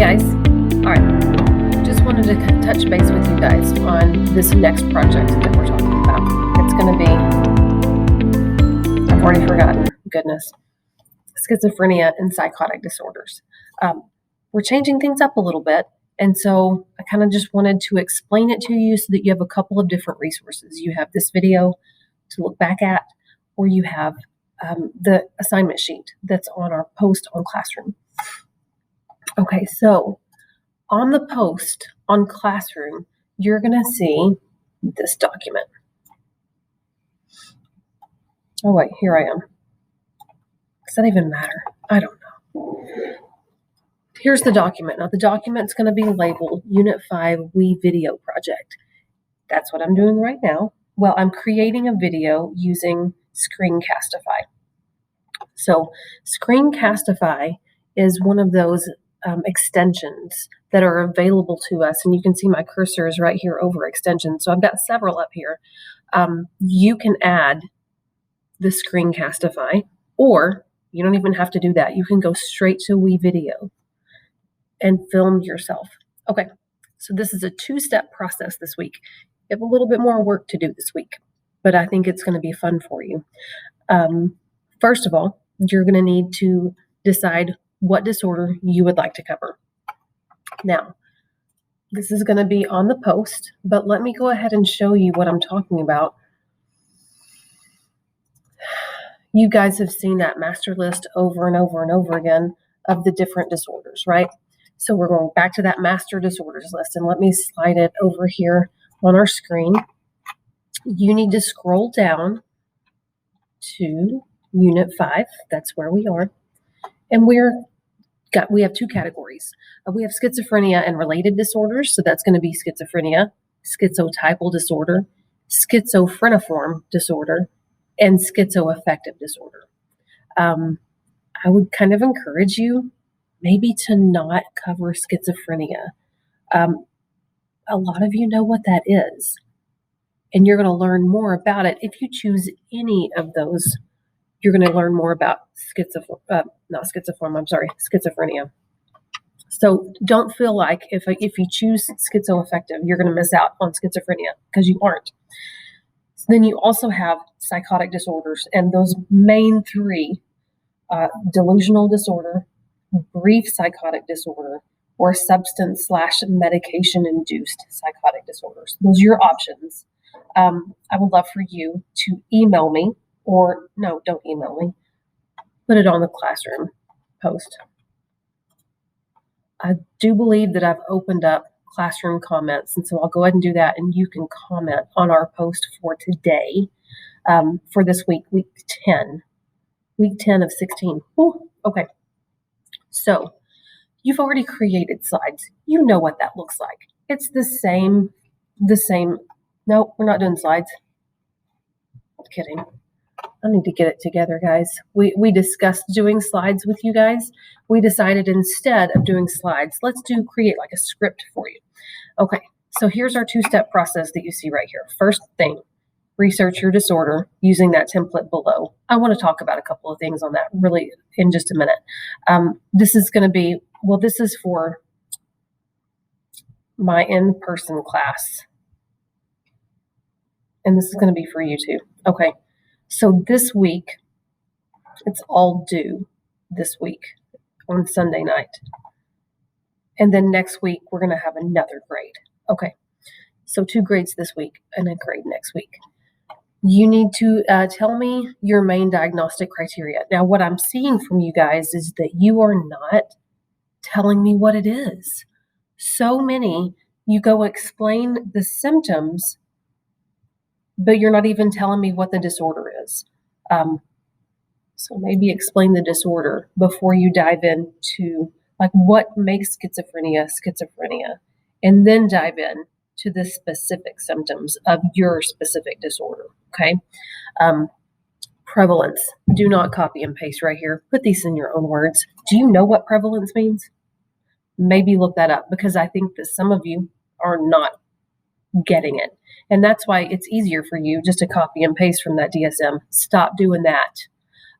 guys. All right. Just wanted to touch base with you guys on this next project that we're talking about. It's going to be, I've already forgotten, goodness, schizophrenia and psychotic disorders. We're changing things up a little bit. And so I kind of just wanted to explain it to you so that you have a couple of different resources. You have this video to look back at, or you have the assignment sheet that's on our post on Classroom. Okay, so on the post on Classroom, you're going to see this document. Oh, wait, here I am. Does that even matter? I don't know. Here's the document. Now, the document's going to be labeled Unit 5 WeVideo Project. That's what I'm doing right now. Well, I'm creating a video using Screencastify. So Screencastify is one of those extensions that are available to us, and you can see my cursor is right here over extensions. So I've got several up here. You can add the Screencastify, or you don't even have to do that. You can go straight to WeVideo and film yourself. Okay, so this is a two-step process this week. You have a little bit more work to do this week, but I think it's going to be fun for you. First of all, you're going to need to decide what disorder you would like to cover. Now, this is going to be on the post, but let me go ahead and show you what I'm talking about. You guys have seen that master list over and over and over again of the different disorders, right? So we're going back to that master disorders list, and let me slide it over here on our screen. You need to scroll down to Unit 5. That's where we are. And we have two categories. We have schizophrenia and related disorders. So that's going to be schizophrenia, schizotypal disorder, schizophreniform disorder, and schizoaffective disorder. I would kind of encourage you maybe to not cover schizophrenia. A lot of you know what that is, and you're going to learn more about it. If you choose any of those, you're going to learn more about schizophrenia. So don't feel like if you choose schizoaffective, you're going to miss out on schizophrenia, because you aren't. So then you also have psychotic disorders, and those main three, delusional disorder, brief psychotic disorder, or substance/medication-induced psychotic disorders. Those are your options. I would love for you to email me, or no, don't email me. Put it on the Classroom post. I do believe that I've opened up Classroom comments, and so I'll go ahead and do that, and you can comment on our post for today, for this week, week 10 of 16. Ooh, okay. So you've already created slides. You know what that looks like. It's the same. No, we're not doing slides. I'm kidding. I need to get it together, guys. We discussed doing slides with you guys. We decided instead of doing slides, let's create like a script for you. Okay, so here's our two-step process that you see right here. First thing, research your disorder using that template below. I want to talk about a couple of things on that really in just a minute. This is going to be, this is for my in-person class. And this is going to be for you too. Okay. So this week, it's all due this week on Sunday night. And then next week, we're going to have another grade. Okay. So 2 grades this week and a grade next week. You need to tell me your main diagnostic criteria. Now, what I'm seeing from you guys is that you are not telling me what it is. So many, you go explain the symptoms, but you're not even telling me what the disorder is. So maybe explain the disorder before you dive into like what makes schizophrenia, and then dive in to the specific symptoms of your specific disorder, okay? Prevalence. Do not copy and paste right here. Put these in your own words. Do you know what prevalence means? Maybe look that up, because I think that some of you are not getting it. And that's why it's easier for you just to copy and paste from that DSM. Stop doing that.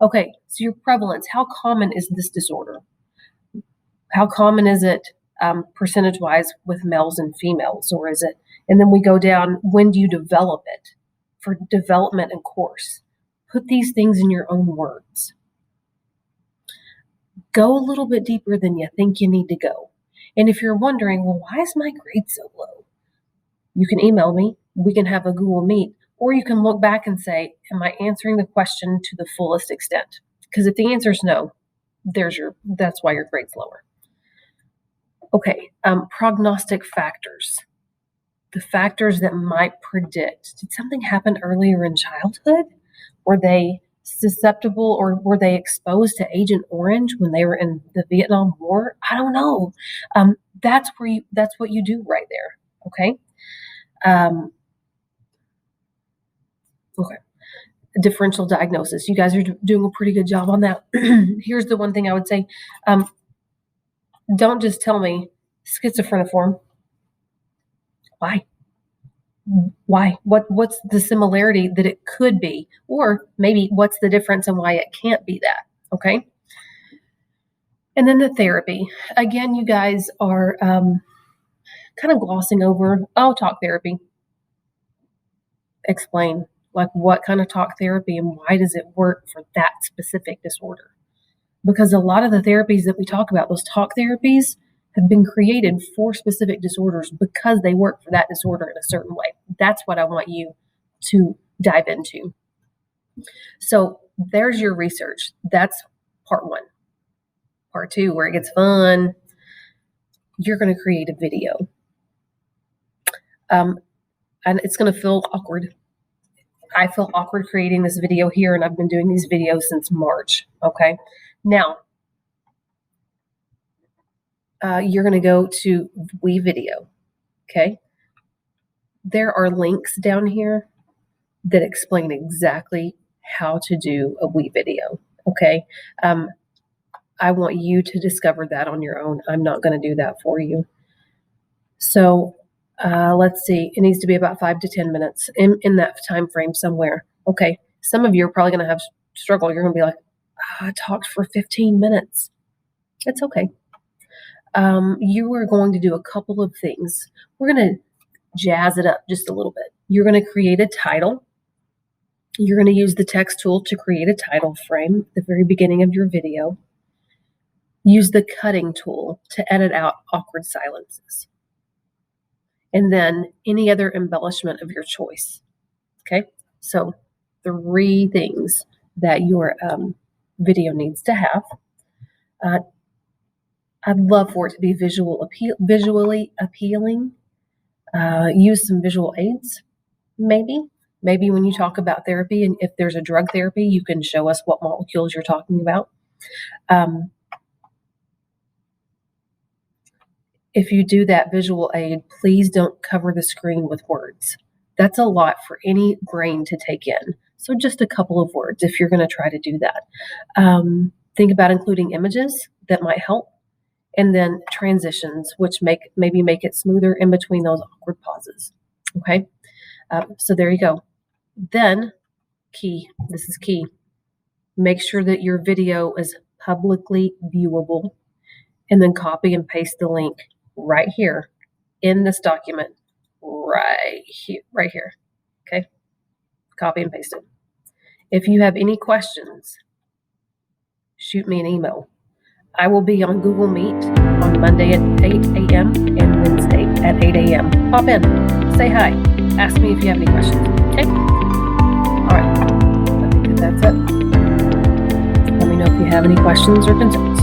Okay, so your prevalence, how common is this disorder? How common is it percentage-wise with males and females, or is it? And then we go down, when do you develop it for development and course? Put these things in your own words. Go a little bit deeper than you think you need to go. And if you're wondering, well, why is my grade so low? You can email me. We can have a Google Meet. Or you can look back and say, am I answering the question to the fullest extent? Because if the answer is no, that's why your grade's lower. Okay, prognostic factors. The factors that might predict, did something happen earlier in childhood? Were they susceptible, or were they exposed to Agent Orange when they were in the Vietnam War? I don't know. That's what you do right there. Okay. Okay. Differential diagnosis. You guys are doing a pretty good job on that. Here's the one thing I would say. Don't just tell me schizophreniform. Why? Why? What's the similarity that it could be? Or maybe what's the difference and why it can't be that? Okay. And then the therapy. Again, you guys are kind of glossing over, talk therapy. Explain, like, what kind of talk therapy and why does it work for that specific disorder? Because a lot of the therapies that we talk about, those talk therapies, have been created for specific disorders because they work for that disorder in a certain way. That's what I want you to dive into. So there's your research. That's part 1. Part 2, where it gets fun, you're going to create a video. And it's going to feel awkward. I feel awkward creating this video here, and I've been doing these videos since March. Okay. Now, you're going to go to WeVideo. Okay. There are links down here that explain exactly how to do a WeVideo. Okay. I want you to discover that on your own. I'm not going to do that for you. So let's see. It needs to be about 5 to 10 minutes in that time frame somewhere. Okay. Some of you are probably going to have struggle. You're going to be like, I talked for 15 minutes. It's okay. You are going to do a couple of things. We're going to jazz it up just a little bit. You're going to create a title. You're going to use the text tool to create a title frame at the very beginning of your video. Use the cutting tool to edit out awkward silences. And then any other embellishment of your choice. Okay? So 3 things that your video needs to have. I'd love for it to be visually appealing. Use some visual aids, maybe. Maybe when you talk about therapy, and if there's a drug therapy, you can show us what molecules you're talking about. If you do that visual aid, please don't cover the screen with words. That's a lot for any brain to take in. So just a couple of words if you're going to try to do that. Think about including images that might help. And then transitions, which maybe make it smoother in between those awkward pauses. Okay, so there you go. Then, this is key. Make sure that your video is publicly viewable, and then copy and paste the link right here in this document, right here. Okay, copy and paste it. If you have any questions, shoot me an email. I will be on Google Meet on Monday at 8 a.m. and Wednesday at 8 a.m. Pop in, say hi, ask me if you have any questions. Okay? All right. I think that's it. Let me know if you have any questions or concerns.